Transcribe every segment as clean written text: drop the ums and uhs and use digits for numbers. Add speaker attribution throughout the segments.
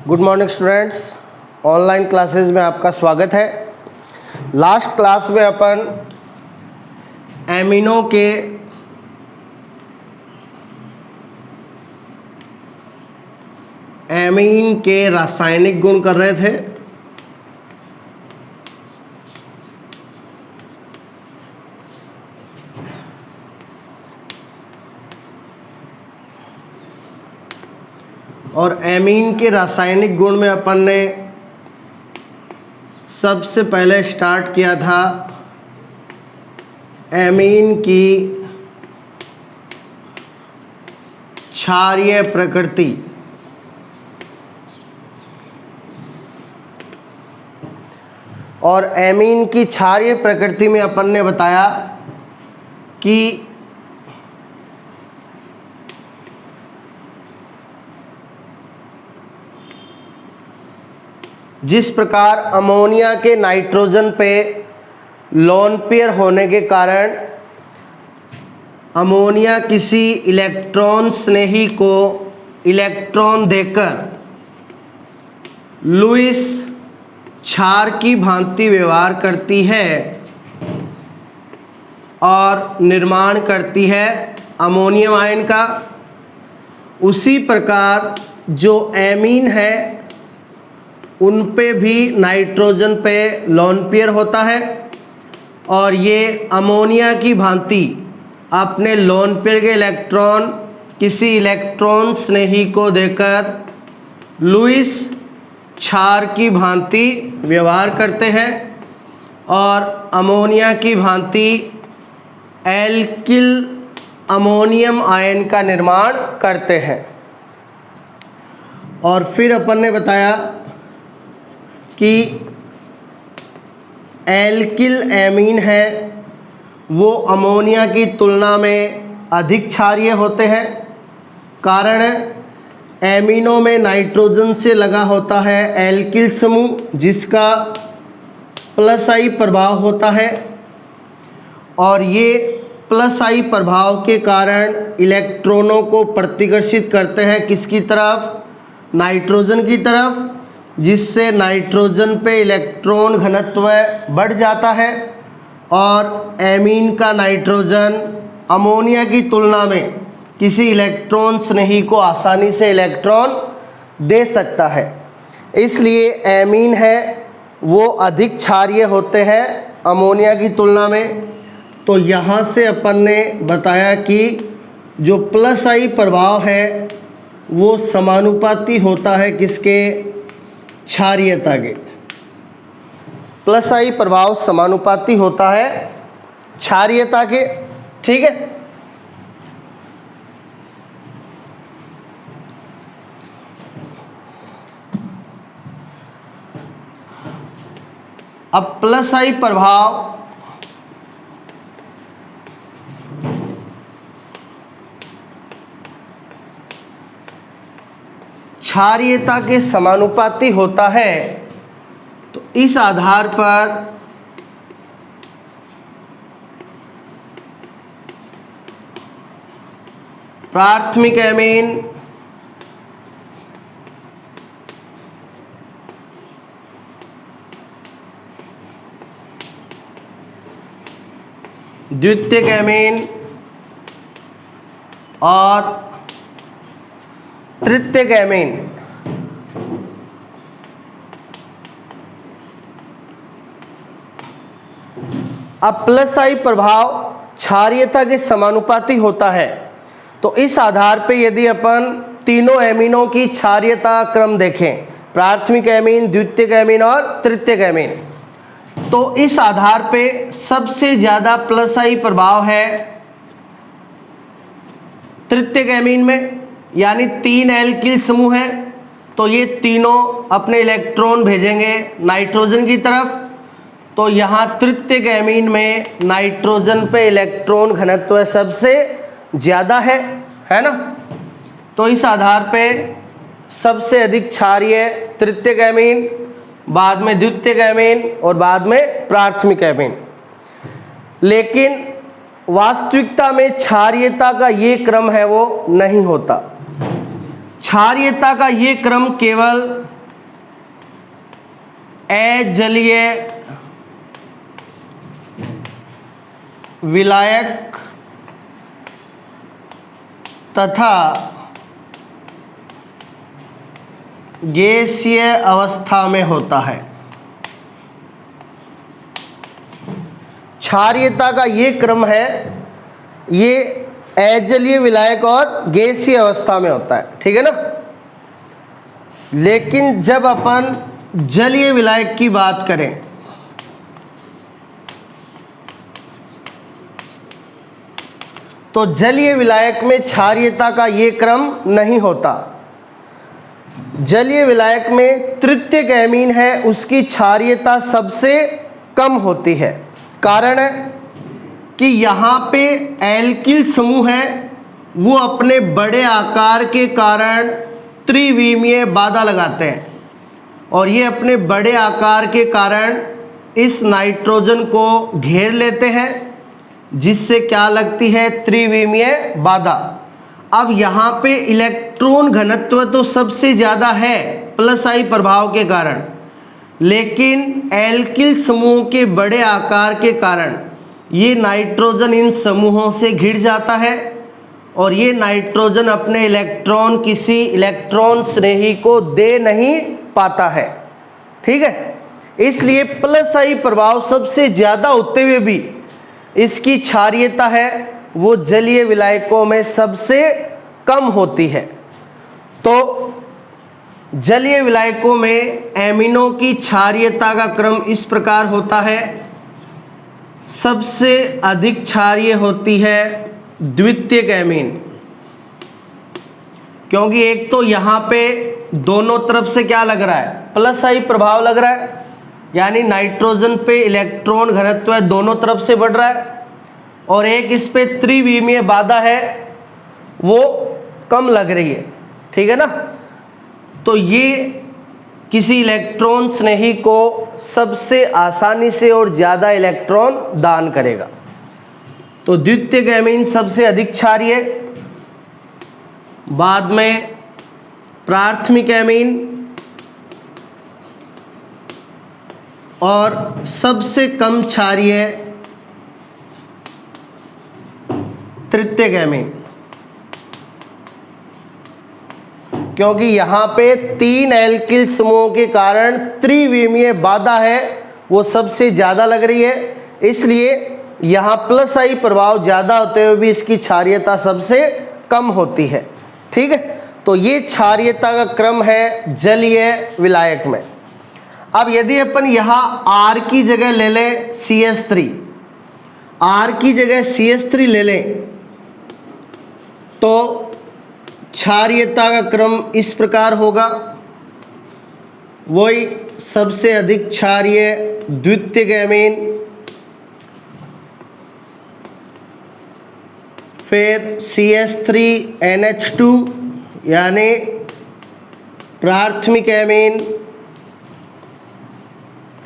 Speaker 1: Good morning students, online classes में आपका स्वागत है। लास्ट क्लास में अपन एमिनो के एमीन के रासायनिक गुण कर रहे थे। और एमीन के रासायनिक गुण में अपन ने सबसे पहले स्टार्ट किया था एमीन की क्षारीय प्रकृति। और एमीन की क्षारीय प्रकृति में अपन ने बताया कि जिस प्रकार अमोनिया के नाइट्रोजन पे लोन पेयर होने के कारण अमोनिया किसी इलेक्ट्रॉन स्नेही को इलेक्ट्रॉन देकर लुईस क्षार की भांति व्यवहार करती है और निर्माण करती है अमोनियम आयन का, उसी प्रकार जो एमीन है उन पे भी नाइट्रोजन पे लोन पेयर होता है और ये अमोनिया की भांति अपने लोन पेयर के इलेक्ट्रॉन किसी इलेक्ट्रॉन स्नेही को देकर लुईस क्षार की भांति व्यवहार करते हैं और अमोनिया की भांति एल्किल अमोनियम आयन का निर्माण करते हैं। और फिर अपन ने बताया कि एल्किल एमीन है वो अमोनिया की तुलना में अधिक क्षारीय होते हैं, कारण एमीनों में नाइट्रोजन से लगा होता है एल्किल समूह जिसका प्लस आई प्रभाव होता है और ये प्लस आई प्रभाव के कारण इलेक्ट्रॉनों को प्रतिकर्षित करते हैं किसकी तरफ, नाइट्रोजन की तरफ, जिससे नाइट्रोजन पे इलेक्ट्रॉन घनत्व बढ़ जाता है और एमीन का नाइट्रोजन अमोनिया की तुलना में किसी इलेक्ट्रॉन स्नेही को आसानी से इलेक्ट्रॉन दे सकता है। इसलिए एमीन है वो अधिक क्षारीय होते हैं अमोनिया की तुलना में। तो यहाँ से अपन ने बताया कि जो प्लस आई प्रभाव है वो समानुपाती होता है किसके, क्षारीयता के। प्लस आई प्रभाव समानुपाती होता है क्षारीयता के, ठीक है। अब प्लस आई प्रभाव क्षारीयता के समानुपाती होता है, तो इस आधार पर प्राथमिक एमीन द्वितीयक एमीन और तृतीयक एमीन अब प्लस आई प्रभाव क्षारीयता के समानुपाती होता है, तो इस आधार पे यदि अपन तीनों एमीनों की क्षारीयता क्रम देखें, प्राथमिक एमीन, द्वितीयक एमीन और तृतीयक एमीन, तो इस आधार पे सबसे ज़्यादा प्लस आई प्रभाव है तृतीयक एमीन में, यानी 3 एल्किल समूह है तो ये तीनों अपने इलेक्ट्रॉन भेजेंगे नाइट्रोजन की तरफ। तो यहाँ तृतीयक एमीन में नाइट्रोजन पे इलेक्ट्रॉन घनत्व सबसे ज़्यादा है ना। तो इस आधार पे सबसे अधिक क्षारीय तृतीयक एमीन, बाद में द्वितीयक एमीन और बाद में प्राथमिक एमीन। लेकिन वास्तविकता में क्षारीयता का ये क्रम है वो नहीं होता। क्षारीयता का ये क्रम केवल अजलीय विलायक तथा गैसीय अवस्था में होता है। क्षारीयता का ये क्रम है, ये अजलीय विलायक और गैसीय अवस्था में होता है, ठीक है ना। लेकिन जब अपन जलीय विलायक की बात करें तो जलीय विलायक में क्षारीयता का ये क्रम नहीं होता। जलीय विलायक में तृतीयक एमीन है, उसकी क्षारीयता सबसे कम होती है। कारण कि यहाँ पे एल्किल समूह है, वो अपने बड़े आकार के कारण त्रिविमीय बाधा लगाते हैं और ये अपने बड़े आकार के कारण इस नाइट्रोजन को घेर लेते हैं, जिससे क्या लगती है, त्रिविमीय बाधा। अब यहाँ पे इलेक्ट्रॉन घनत्व तो सबसे ज़्यादा है प्लस आई प्रभाव के कारण, लेकिन एल्किल समूह के बड़े आकार के कारण ये नाइट्रोजन इन समूहों से घिर जाता है और ये नाइट्रोजन अपने इलेक्ट्रॉन किसी इलेक्ट्रॉन स्नेही को दे नहीं पाता है, ठीक है। इसलिए प्लस आई प्रभाव सबसे ज़्यादा होते हुए भी इसकी क्षारीयता है वो जलीय विलायकों में सबसे कम होती है। तो जलीय विलायकों में एमिनों की क्षारीयता का क्रम इस प्रकार होता है। सबसे अधिक क्षारीय होती है द्वितीयक एमीन, क्योंकि एक तो यहाँ पे दोनों तरफ से क्या लग रहा है, प्लस आई प्रभाव लग रहा है, यानी नाइट्रोजन पे इलेक्ट्रॉन घनत्व दोनों तरफ से बढ़ रहा है, और एक इस पे त्रिविमीय बाधा है वो कम लग रही है, ठीक है ना। तो ये किसी इलेक्ट्रॉन स्नेही को सबसे आसानी से और ज़्यादा इलेक्ट्रॉन दान करेगा। तो द्वितीयक एमीन सबसे अधिक क्षारीय, बाद में प्राथमिक एमीन और सबसे कम क्षारीय तृतीयक एमीन, क्योंकि यहाँ पे तीन एल्किल समूहों के कारण त्रिविमीय बाधा है वो सबसे ज़्यादा लग रही है, इसलिए यहाँ प्लस आई प्रभाव ज़्यादा होते हुए भी इसकी क्षारीयता सबसे कम होती है, ठीक है। तो ये क्षारीयता का क्रम है जलीय विलायक में। अब यदि अपन यहाँ R की जगह ले लें CH3, R की जगह CH3 ले लें तो क्षारीयता का क्रम इस प्रकार होगा, वही सबसे अधिक क्षारीय द्वितीयक एमीन, फिर CH3NH2 यानी प्राथमिक एमीन,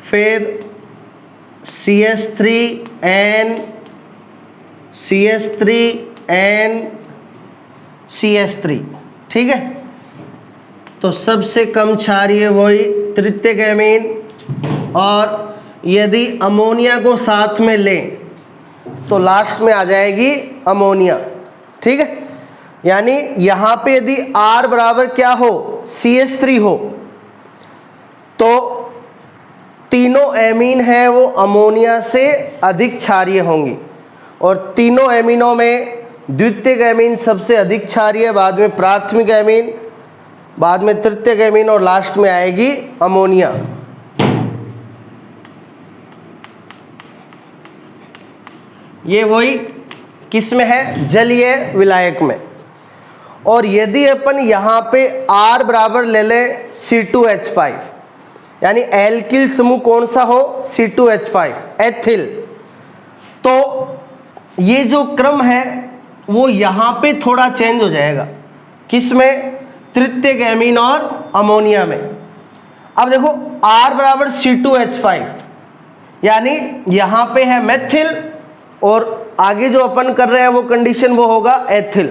Speaker 1: फिर CH3N ठीक है। तो सबसे कम क्षारीय वही तृतीयक एमीन, और यदि अमोनिया को साथ में लें तो लास्ट में आ जाएगी अमोनिया, ठीक है। यानी यहाँ पे यदि R बराबर क्या हो, CH3 हो, तो तीनों एमीन हैं वो अमोनिया से अधिक क्षारीय होंगी, और तीनों एमीनों में द्वितीयक एमीन सबसे अधिक क्षारीय, बाद में प्राथमिक एमीन, बाद में तृतीयक एमीन और लास्ट में आएगी अमोनिया। ये वही किस में है, जलीय विलायक में। और यदि अपन यहाँ पे R बराबर ले लें C2H5, यानी एल्किल समूह कौन सा हो, C2H5 एथिल, तो ये जो क्रम है वो यहाँ पे थोड़ा चेंज हो जाएगा, किसमें, तृतीयक एमीन और अमोनिया में। अब देखो R बराबर C2H5, यानी यहाँ पे है मेथिल और आगे जो अपन कर रहे हैं वो कंडीशन वो होगा एथिल।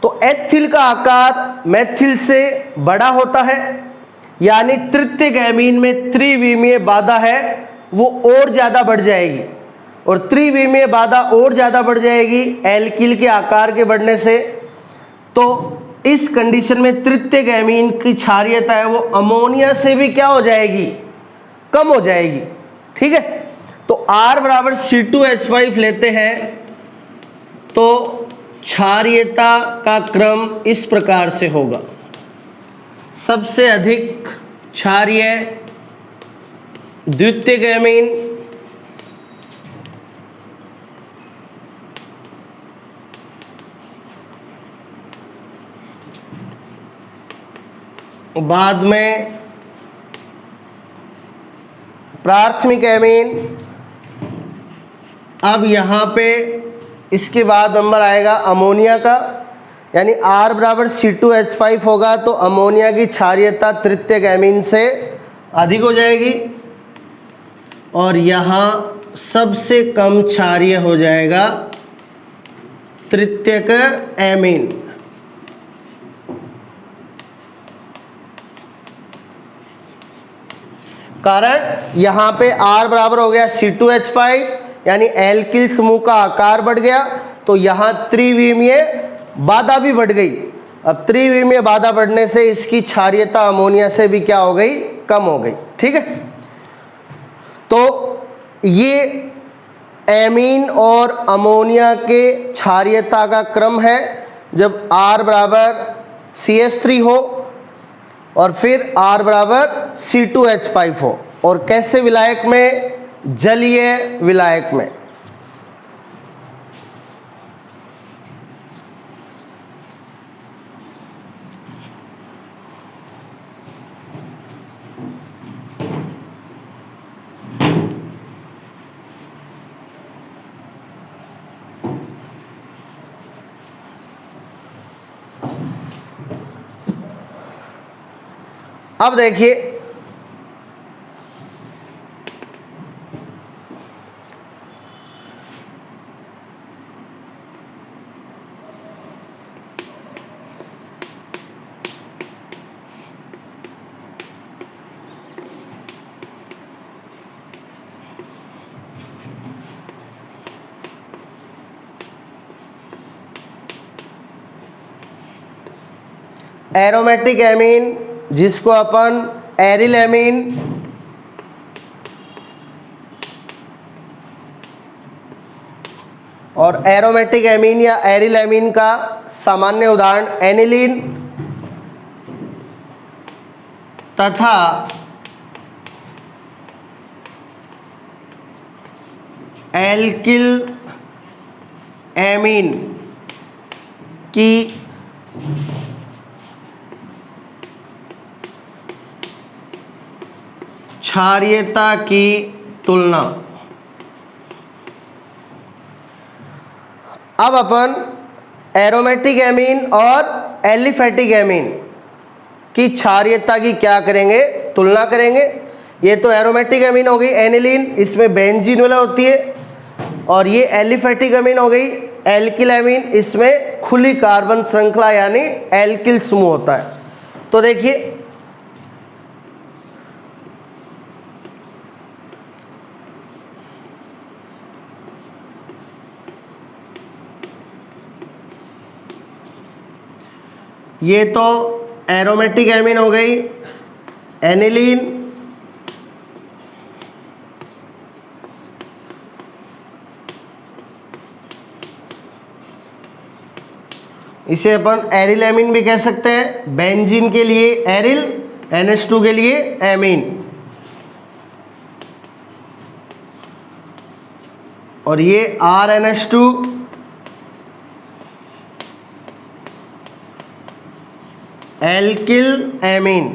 Speaker 1: तो एथिल का आकार मेथिल से बड़ा होता है, यानी तृतीयक एमीन में त्रिविमीय बाधा है वो और ज़्यादा बढ़ जाएगी, और त्रिविमीय बाधा और ज़्यादा बढ़ जाएगी एल्किल के आकार के बढ़ने से। तो इस कंडीशन में तृतीयक एमीन की क्षारीयता है वो अमोनिया से भी क्या हो जाएगी, कम हो जाएगी। ठीक है, तो R बराबर C2H5 लेते हैं तो क्षारीयता का क्रम इस प्रकार से होगा। सबसे अधिक क्षारीय द्वितीयक एमीन, बाद में प्राथमिक एमीन। अब यहाँ पे इसके बाद नंबर आएगा अमोनिया का, यानी R बराबर C2H5 होगा तो अमोनिया की क्षारीयता तृतीयक एमीन से अधिक हो जाएगी, और यहाँ सबसे कम क्षारीय हो जाएगा तृतीयक एमीन। कारण यहाँ पे R बराबर हो गया C2H5, यानी एल्किल समूह का आकार बढ़ गया, तो यहाँ त्रिविमीय बाधा भी बढ़ गई। अब त्रिविमीय बाधा बढ़ने से इसकी क्षारीयता अमोनिया से भी क्या हो गई, कम हो गई। ठीक है, तो ये एमीन और अमोनिया के क्षारीयता का क्रम है जब R बराबर CH3 हो और फिर R बराबर C2H5 हो, और कैसे विलायक में, जलीय विलायक में। अब देखिए एरोमेटिक एमीन, जिसको अपन एरिल एमीन, और एरोमेटिक एमीन या एरिल एमीन का सामान्य उदाहरण एनिलीन तथा एल्किल एमीन की क्षारीयता की तुलना। अब अपन एरोमेटिक एमीन और एलिफेटिक एमीन की क्षारीयता की क्या करेंगे, तुलना करेंगे। ये तो एरोमेटिक एमीन हो गई एनिलीन, इसमें बेंजीन वाला होती है, और ये एलिफेटिक एमीन हो गई एल्किल एमीन, इसमें खुली कार्बन श्रृंखला यानी एल्किल समूह होता है। तो देखिए ये तो एरोमेटिक एमीन हो गई एनिलीन, इसे अपन एरिल एमीन भी कह सकते हैं। बेंजीन के लिए एरिल, NH2 के लिए एमीन, और ये RNH2 एल्किल एमीन,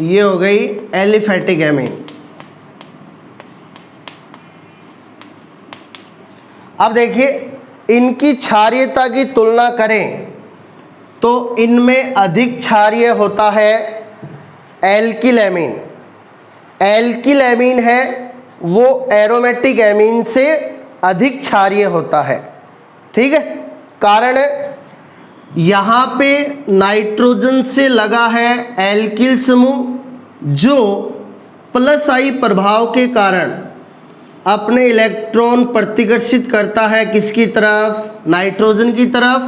Speaker 1: ये हो गई एलिफेटिक एमीन। अब देखिए इनकी क्षारीयता की तुलना करें तो इनमें अधिक क्षारीय होता है एल्किल एमीन। एल्किल एमीन है वो एरोमेटिक एमीन से अधिक क्षारीय होता है। ठीक है, कारण यहाँ पे नाइट्रोजन से लगा है एल्किल समूह जो प्लस आई प्रभाव के कारण अपने इलेक्ट्रॉन प्रतिकर्षित करता है किसकी तरफ, नाइट्रोजन की तरफ,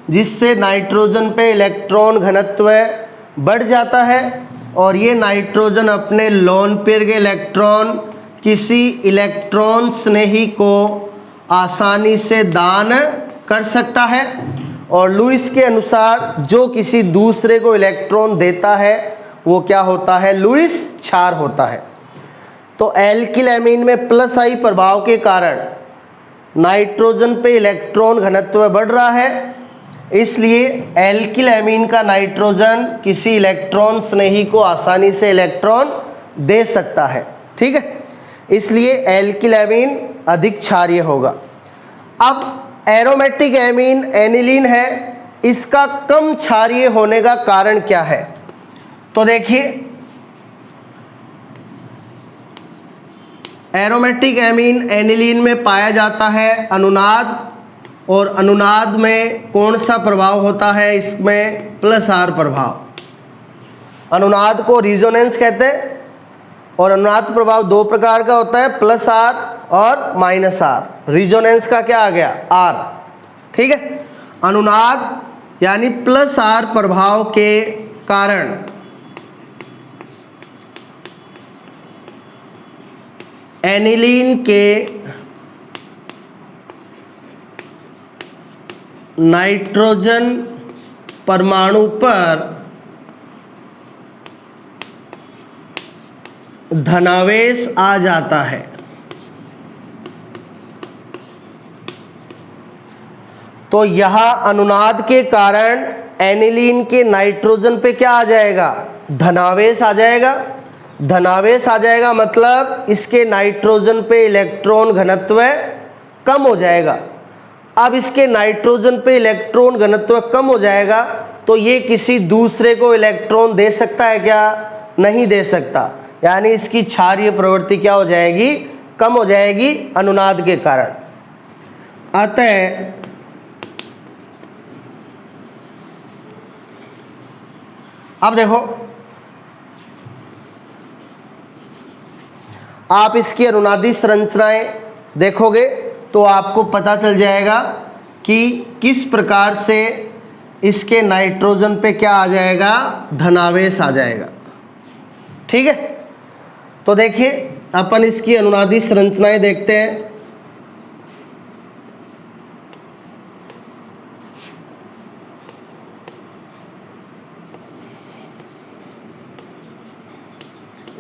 Speaker 1: जिससे नाइट्रोजन पे इलेक्ट्रॉन घनत्व बढ़ जाता है और ये नाइट्रोजन अपने लोन पेयर के इलेक्ट्रॉन किसी इलेक्ट्रॉन स्नेही को आसानी से दान कर सकता है। और लुईस के अनुसार जो किसी दूसरे को इलेक्ट्रॉन देता है वो क्या होता है, लुईस क्षार होता है। तो एल्किल एमीन में प्लस आई प्रभाव के कारण नाइट्रोजन पे इलेक्ट्रॉन घनत्व बढ़ रहा है, इसलिए एल्किल एमीन का नाइट्रोजन किसी इलेक्ट्रॉन स्नेही को आसानी से इलेक्ट्रॉन दे सकता है। ठीक है, इसलिए एल्किल एमीन अधिक क्षारीय होगा। अब एरोमेटिक एमीन एनिलीन है, इसका कम क्षारीय होने का कारण क्या है? तो देखिए, एरोमेटिक एमीन एनिलीन में पाया जाता है अनुनाद, और अनुनाद में कौन सा प्रभाव होता है, इसमें प्लस आर प्रभाव। अनुनाद को रिजोनेंस कहते हैं और अनुनाद प्रभाव दो प्रकार का होता है, प्लस आर और माइनस आर। रिजोनेंस का क्या आ गया, आर। ठीक है, अनुनाद यानी प्लस आर प्रभाव के कारण एनिलीन के नाइट्रोजन परमाणु पर धनावेश आ जाता है। तो यहाँ अनुनाद के कारण एनिलीन के नाइट्रोजन पे क्या आ जाएगा, धनावेश आ जाएगा। धनावेश आ जाएगा मतलब इसके नाइट्रोजन पे इलेक्ट्रॉन घनत्व कम हो जाएगा। अब इसके नाइट्रोजन पे इलेक्ट्रॉन घनत्व कम हो जाएगा तो ये किसी दूसरे को इलेक्ट्रॉन दे सकता है क्या, नहीं दे सकता। यानी इसकी क्षारीय प्रवृत्ति क्या हो जाएगी, कम हो जाएगी अनुनाद के कारण। अतः अब देखो, आप इसकी अनुनादी संरचनाएं देखोगे तो आपको पता चल जाएगा कि किस प्रकार से इसके नाइट्रोजन पे क्या आ जाएगा, धनावेश आ जाएगा। ठीक है, तो देखिए अपन इसकी अनुनादी संरचनाएं देखते हैं।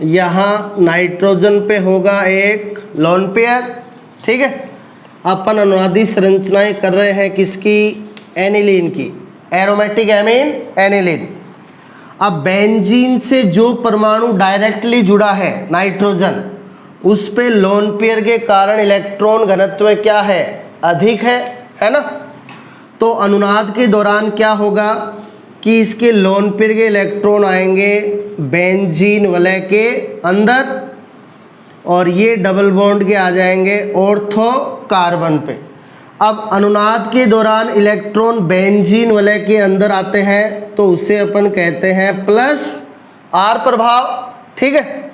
Speaker 1: यहाँ नाइट्रोजन पे होगा एक लोन पेयर। ठीक है, अपन अनुनादी संरचनाएं कर रहे हैं किसकी, एनिलीन की, एरोमेटिक एमीन एनिलीन। अब बेंजीन से जो परमाणु डायरेक्टली जुड़ा है नाइट्रोजन, उस पे लोन पेयर के कारण इलेक्ट्रॉन घनत्व क्या है, अधिक है ना। तो अनुनाद के दौरान क्या होगा कि इसके लोन पेयर के इलेक्ट्रॉन आएंगे बेंजीन वलय के अंदर और ये डबल बॉन्ड के आ जाएंगे ऑर्थो कार्बन पे। अब अनुनाद के दौरान इलेक्ट्रॉन बेंजीन वलय के अंदर आते हैं तो उसे अपन कहते हैं प्लस आर प्रभाव। ठीक है,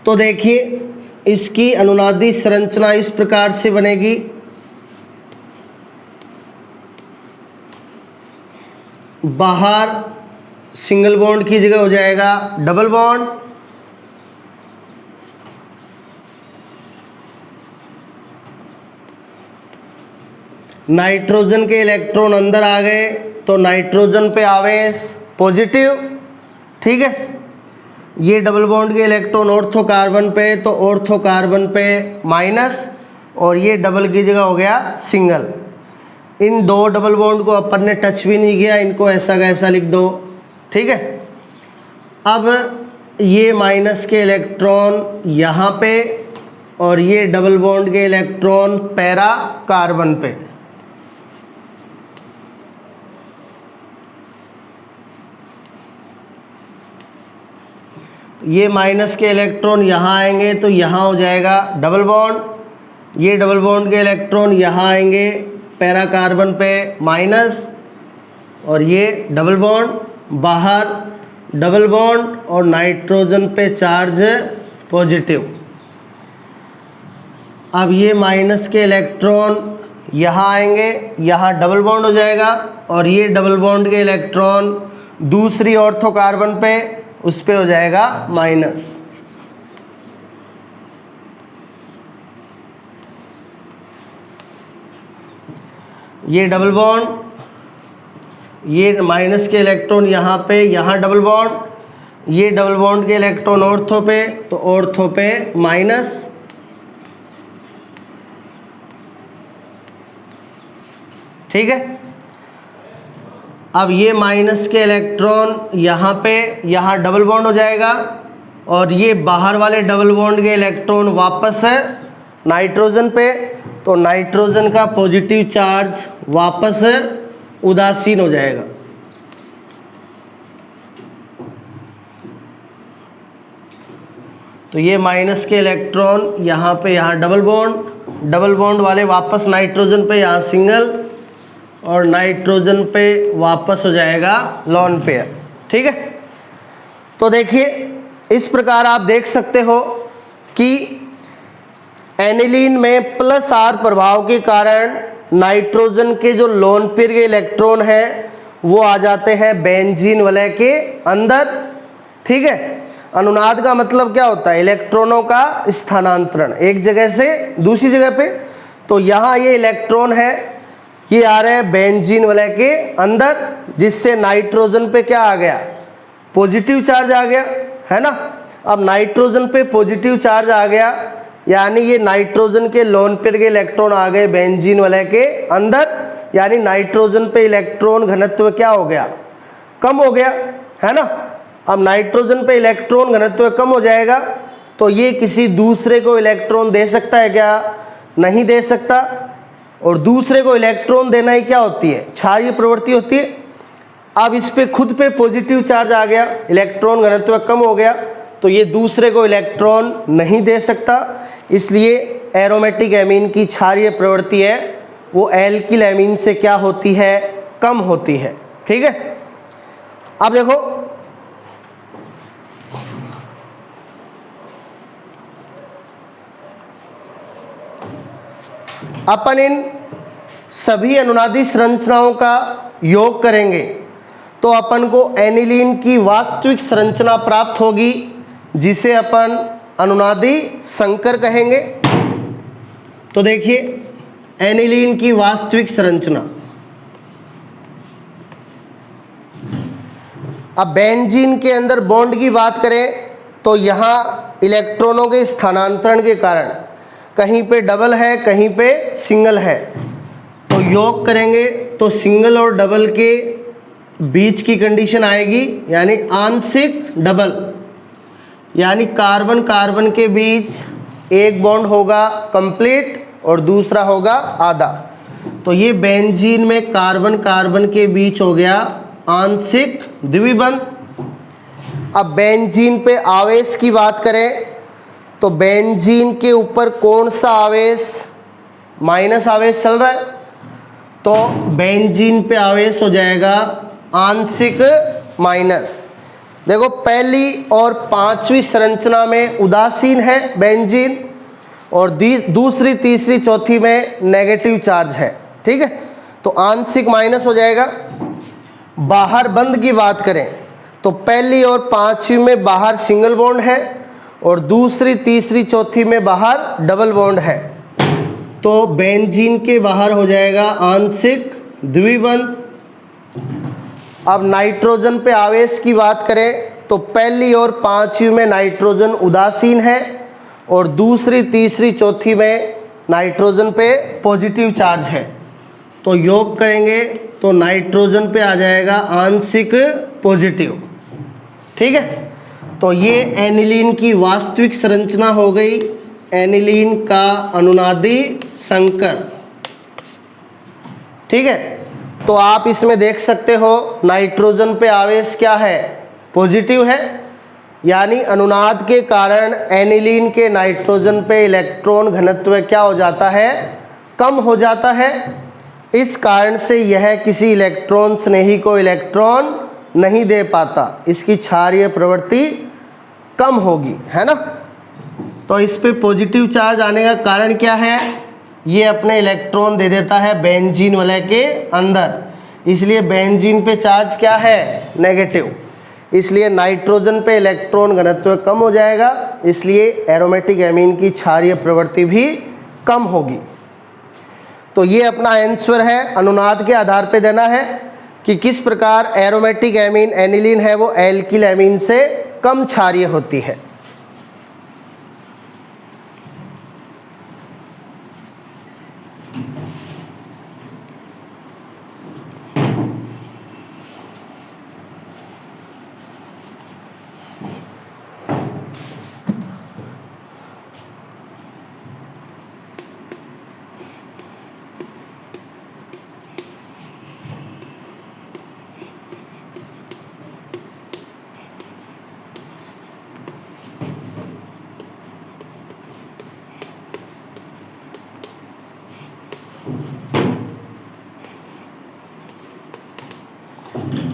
Speaker 1: तो देखिए इसकी अनुनादी संरचना इस प्रकार से बनेगी। बाहर सिंगल बॉन्ड की जगह हो जाएगा डबल बॉन्ड, नाइट्रोजन के इलेक्ट्रॉन अंदर आ गए तो नाइट्रोजन पे आवेश पॉजिटिव। ठीक है, ये डबल बॉन्ड के इलेक्ट्रॉन ऑर्थो कार्बन पे तो ऑर्थो कार्बन पे माइनस, और ये डबल की जगह हो गया सिंगल। इन दो डबल बॉन्ड को अपन ने टच भी नहीं किया, इनको ऐसा का ऐसा लिख दो। ठीक है, अब ये माइनस के इलेक्ट्रॉन यहाँ पे और ये डबल बॉन्ड के इलेक्ट्रॉन पैरा कार्बन पे। ये माइनस के इलेक्ट्रॉन यहाँ आएंगे तो यहाँ हो जाएगा डबल बॉन्ड, ये डबल बॉन्ड के इलेक्ट्रॉन यहाँ आएंगे पैरा कार्बन पे माइनस, और ये डबल बॉन्ड, बाहर डबल बॉन्ड और नाइट्रोजन पे चार्ज पॉजिटिव। अब ये माइनस के इलेक्ट्रॉन यहाँ आएंगे, यहाँ डबल बॉन्ड हो जाएगा, और ये डबल बॉन्ड के इलेक्ट्रॉन दूसरी ऑर्थो कार्बन पे, उस पे हो जाएगा माइनस। ये डबल बॉन्ड, ये माइनस के इलेक्ट्रॉन यहाँ पे, यहाँ डबल बॉन्ड, ये डबल बॉन्ड के इलेक्ट्रॉन ऑर्थो पे, तो ऑर्थो पे माइनस, ठीक है। अब ये माइनस के इलेक्ट्रॉन यहाँ पे, यहाँ डबल बॉन्ड हो जाएगा, और ये बाहर वाले डबल बॉन्ड के इलेक्ट्रॉन वापस है नाइट्रोजन पे, तो नाइट्रोजन का पॉजिटिव चार्ज वापस उदासीन हो जाएगा। तो ये माइनस के इलेक्ट्रॉन यहाँ पे, यहाँ डबल बॉन्ड वाले वापस नाइट्रोजन पे, यहाँ सिंगल, और नाइट्रोजन पे वापस हो जाएगा लॉन पेयर, ठीक है। तो देखिए इस प्रकार आप देख सकते हो कि एनिलीन में प्लस आर प्रभाव के कारण नाइट्रोजन के जो लोन पेयर के इलेक्ट्रॉन हैं वो आ जाते हैं बेंजीन वलय के अंदर, ठीक है। अनुनाद का मतलब क्या होता है? इलेक्ट्रॉनों का स्थानांतरण एक जगह से दूसरी जगह पे। तो यहाँ ये इलेक्ट्रॉन है, ये आ रहे हैं बेंजीन वलय के अंदर, जिससे नाइट्रोजन पे क्या आ गया? पॉजिटिव चार्ज आ गया, है ना। अब नाइट्रोजन पे पॉजिटिव चार्ज आ गया, यानी ये नाइट्रोजन के लोन पेयर के इलेक्ट्रॉन आ गए बेंजीन वलय के अंदर, यानी नाइट्रोजन पे इलेक्ट्रॉन घनत्व क्या हो गया? कम हो गया, है ना। अब नाइट्रोजन पे इलेक्ट्रॉन घनत्व कम हो जाएगा, तो ये किसी दूसरे को इलेक्ट्रॉन दे सकता है क्या? नहीं दे सकता। और दूसरे को इलेक्ट्रॉन देना ही क्या होती है? क्षारीय प्रवृत्ति होती है। अब इस पे खुद पे पॉजिटिव चार्ज आ गया, इलेक्ट्रॉन घनत्व कम हो गया, तो ये दूसरे को इलेक्ट्रॉन नहीं दे सकता। इसलिए एरोमेटिक एमीन की क्षारीय प्रवृत्ति है वो एल्किल एमीन से क्या होती है? कम होती है, ठीक है। अब देखो अपन इन सभी अनुनादी संरचनाओं का योग करेंगे तो अपन को एनिलीन की वास्तविक संरचना प्राप्त होगी, जिसे अपन अनुनादी संकर कहेंगे। तो देखिए एनिलीन की वास्तविक संरचना। अब बेंजीन के अंदर बॉन्ड की बात करें तो यहाँ इलेक्ट्रॉनों के स्थानांतरण के कारण कहीं पे डबल है, कहीं पे सिंगल है। तो योग करेंगे तो सिंगल और डबल के बीच की कंडीशन आएगी, यानी आंशिक डबल, यानी कार्बन कार्बन के बीच एक बॉन्ड होगा कंप्लीट और दूसरा होगा आधा। तो ये बेंजीन में कार्बन कार्बन के बीच हो गया आंशिक द्विबंध। अब बेंजीन पे आवेश की बात करें तो बेंजीन के ऊपर कौन सा आवेश? माइनस आवेश चल रहा है, तो बेंजीन पे आवेश हो जाएगा आंशिक माइनस। देखो पहली और पांचवी संरचना में उदासीन है बेंजीन, और दूसरी तीसरी चौथी में नेगेटिव चार्ज है, ठीक है। तो आंशिक माइनस हो जाएगा। बाहर बंद की बात करें तो पहली और पांचवी में बाहर सिंगल बॉन्ड है और दूसरी तीसरी चौथी में बाहर डबल बॉन्ड है, तो बेंजीन के बाहर हो जाएगा आंशिक द्विबंध। अब नाइट्रोजन पे आवेश की बात करें तो पहली और पांचवी में नाइट्रोजन उदासीन है और दूसरी तीसरी चौथी में नाइट्रोजन पे पॉजिटिव चार्ज है। तो योग करेंगे तो नाइट्रोजन पे आ जाएगा आंशिक पॉजिटिव, ठीक है। तो ये एनिलीन की वास्तविक संरचना हो गई, एनिलीन का अनुनादी संकर, ठीक है। तो आप इसमें देख सकते हो नाइट्रोजन पे आवेश क्या है? पॉजिटिव है, यानी अनुनाद के कारण एनिलीन के नाइट्रोजन पे इलेक्ट्रॉन घनत्व क्या हो जाता है? कम हो जाता है। इस कारण से यह किसी इलेक्ट्रॉन स्नेही को इलेक्ट्रॉन नहीं दे पाता, इसकी क्षारीय प्रवृत्ति कम होगी, है ना। तो इस पे पॉजिटिव चार्ज आने का कारण क्या है, ये अपने इलेक्ट्रॉन दे देता है बेंजीन वलय के अंदर, इसलिए बेंजीन पे चार्ज क्या है, नेगेटिव, इसलिए नाइट्रोजन पे इलेक्ट्रॉन घनत्व कम हो जाएगा, इसलिए एरोमेटिक एमीन की क्षारीय प्रवृत्ति भी कम होगी। तो ये अपना आंसर है, अनुनाद के आधार पे देना है कि किस प्रकार एरोमेटिक एमीन एनिलीन है वो एल्किल एमीन से कम क्षारीय होती है।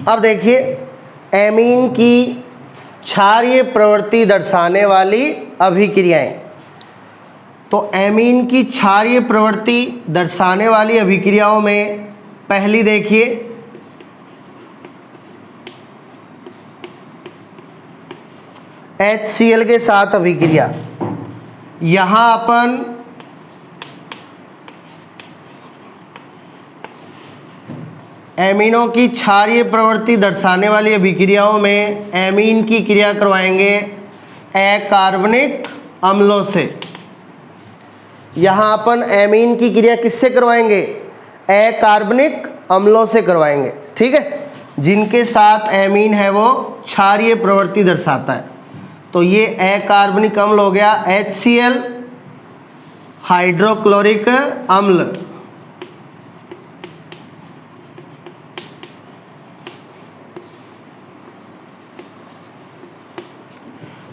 Speaker 1: अब देखिए एमीन की क्षारीय प्रवृत्ति दर्शाने वाली अभिक्रियाएं। तो एमीन की क्षारीय प्रवृत्ति दर्शाने वाली अभिक्रियाओं में पहली देखिए HCl के साथ अभिक्रिया। यहाँ अपन एमीनों की क्षारीय प्रवृत्ति दर्शाने वाली अभिक्रियाओं में एमीन की क्रिया करवाएंगे अकार्बनिक अम्लों से। यहाँ अपन एमीन की क्रिया किससे करवाएंगे, अकार्बनिक अम्लों से करवाएंगे, ठीक है, जिनके साथ एमीन है वो क्षारीय प्रवृत्ति दर्शाता है। तो ये अकार्बनिक अम्ल हो गया HCl, हाइड्रोक्लोरिक अम्ल।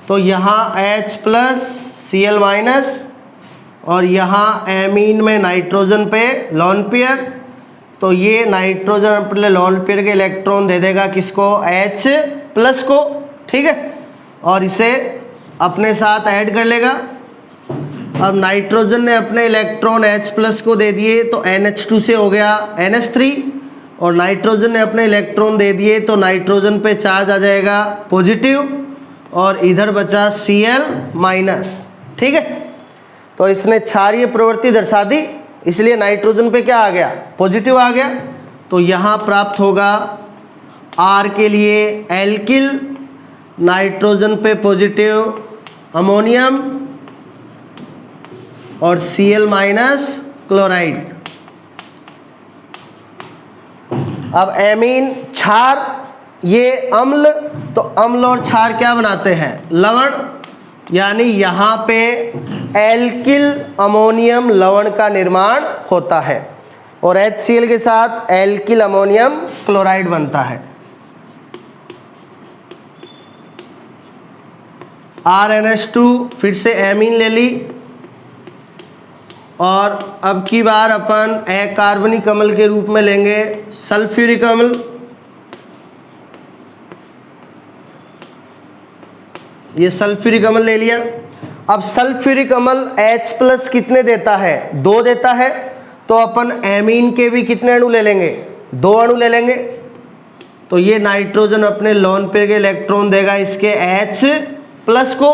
Speaker 1: तो यहाँ H+Cl- और यहाँ एमीन में नाइट्रोजन पे लोन पेयर, तो ये नाइट्रोजन पे लोन पेयर के इलेक्ट्रॉन दे देगा किसको, H+ को, ठीक है, और इसे अपने साथ ऐड कर लेगा। अब नाइट्रोजन ने अपने इलेक्ट्रॉन H+ को दे दिए तो NH2 से हो गया NH3, और नाइट्रोजन ने अपने इलेक्ट्रॉन दे दिए तो नाइट्रोजन पे चार्ज आ जाएगा पॉजिटिव, और इधर बचा Cl-, ठीक है। तो इसने क्षारीय प्रवृत्ति दर्शा दी, इसलिए नाइट्रोजन पे क्या आ गया, पॉजिटिव आ गया। तो यहाँ प्राप्त होगा R के लिए एल्किल, नाइट्रोजन पे पॉजिटिव अमोनियम, और Cl- क्लोराइड। अब एमीन क्षार, ये अम्ल, तो अम्ल और क्षार क्या बनाते हैं, लवण, यानी यहाँ पे एल्किल अमोनियम लवण का निर्माण होता है, और HCl के साथ एल्किल अमोनियम क्लोराइड बनता है। RNH2 फिर से एमीन ले ली, और अब की बार अपन अकार्बनिक अम्ल के रूप में लेंगे सल्फ्यूरिक अम्ल। ये सल्फ्यूरिक अम्ल ले लिया। अब सल्फ्यूरिक अम्ल H+ कितने देता है, 2 देता है, तो अपन एमीन के भी कितने अणु ले लेंगे, 2 अणु ले लेंगे। तो ये नाइट्रोजन अपने लोन पेयर के इलेक्ट्रॉन देगा इसके H+ को।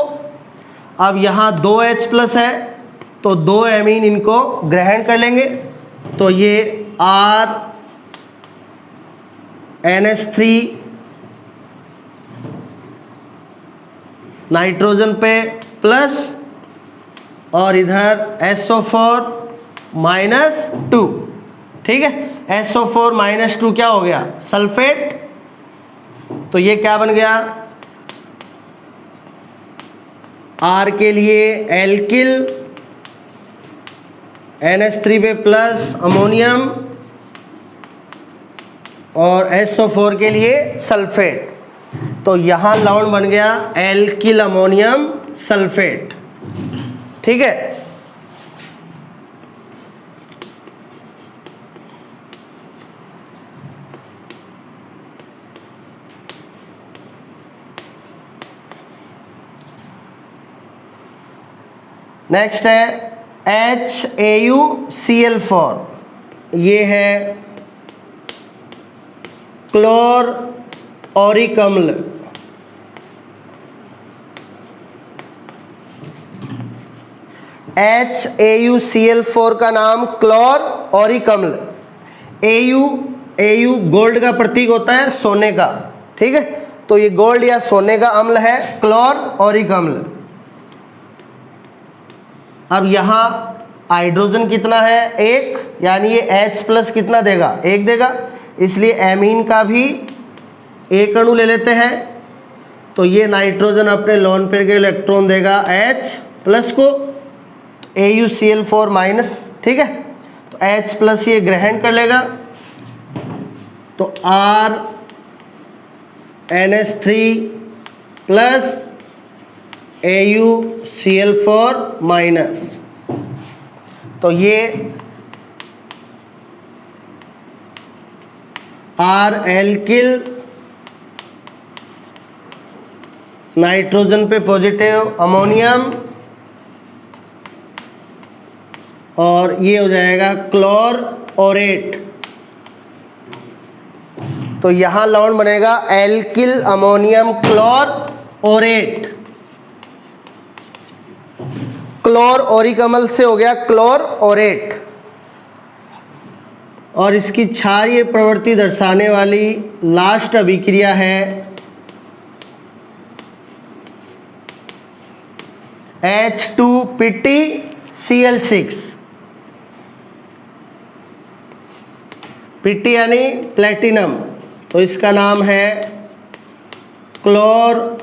Speaker 1: अब यहाँ 2 H+ है तो 2 एमीन इनको ग्रहण कर लेंगे, तो ये RNH3 नाइट्रोजन पे प्लस, और इधर SO4-2, ठीक है, SO4-2 क्या हो गया, सल्फेट। तो ये क्या बन गया, R के लिए एल्किल, NH3 पे प्लस अमोनियम, और SO4 के लिए सल्फेट। तो यहाँ लवण बन गया एल्किल अमोनियम सल्फेट, ठीक है। नेक्स्ट है HAuCl4, ये है क्लोरॉरिक अम्ल। HAuCl4 का नाम क्लोरॉरिक अम्ल। Au गोल्ड का प्रतीक होता है, सोने का, ठीक है, तो ये गोल्ड या सोने का अम्ल है, क्लोरॉरिक अम्ल। अब यहाँ हाइड्रोजन कितना है, 1, यानी ये H+ कितना देगा, 1 देगा, इसलिए एमीन का भी 1 अणु ले लेते हैं। तो ये नाइट्रोजन अपने लोन पेयर के इलेक्ट्रॉन देगा H+ को, AuCl4-, ठीक है, तो H+ ये ग्रहण कर लेगा, तो RNH3+ AuCl4-, तो ये R एल्किल, नाइट्रोजन पे पॉजिटिव अमोनियम, और ये हो जाएगा क्लोरओरेट। तो यहाँ लवण बनेगा एल्किल अमोनियम क्लोरओरेट। क्लोरओरिक अम्ल से हो गया क्लोरओरेट। और इसकी क्षारीय प्रवृत्ति दर्शाने वाली लास्ट अभिक्रिया है H2PtCl6। Pt यानी प्लेटिनम, तो इसका नाम है क्लोरओरेट